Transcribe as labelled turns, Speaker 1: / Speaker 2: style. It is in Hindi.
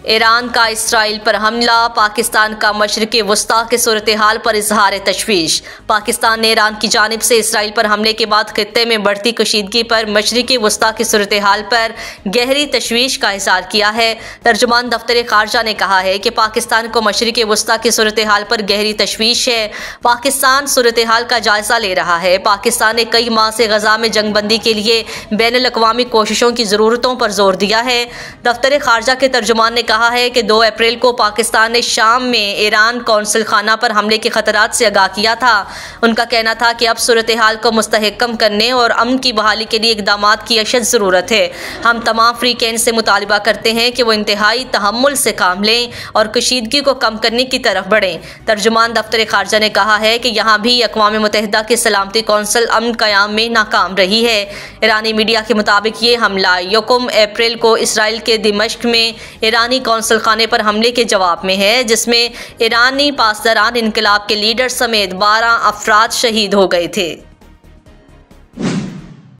Speaker 1: ईरान का इसराइल पर हमला, पाकिस्तान का मशरिक़ी वस्ता के सूरत हाल पर इजहार तशवीश। पाकिस्तान ने ईरान की जानिब से इसराइल पर हमले के बाद खित्ते में बढ़ती कशीदगी पर मशरिक़ी वस्ता की सूरत हाल पर गहरी तशवीश का इजहार किया है। तर्जुमान दफ्तर खारजा ने कहा है कि पाकिस्तान को मशरिक़ी वस्ता की सूरत हाल पर गहरी तशवीश है। पाकिस्तान सूरत हाल का जायजा ले रहा है। पाकिस्तान ने कई माह से गजा में जंगबंदी के लिए बैनुल-अक़वामी कोशिशों की ज़रूरतों पर जोर दिया है। दफ्तर खारजा के तर्जुमान ने कहा है कि 2 अप्रैल को पाकिस्तान ने शाम में ईरान कौंसल खाना पर हमले के खतरात से आगाह किया था। उनका कहना था कि अब सूरत हाल को मुस्तहकम करने और अमन की बहाली के लिए इक़दामात की अशद ज़रूरत है। हम तमाम फ़रीक़ैन से मुतालिबा करते हैं कि वो इंतहाई तहम्मुल से काम लें और कशीदगी को कम करने की तरफ बढ़ें। तर्जुमान दफ्तर खारजा ने कहा है कि यहाँ भी अक़वाम मुत्तहिदा की सलामती कौंसल अमन क़याम में नाकाम रही है। ईरानी मीडिया के मुताबिक ये हमला 1 अप्रैल को इसराइल के दिमश्क में ईरानी कौंसल खाने पर हमले के जवाब में है, जिसमें ईरानी पासदारान इनकलाब के लीडर समेत 12 अफराद शहीद हो गए थे।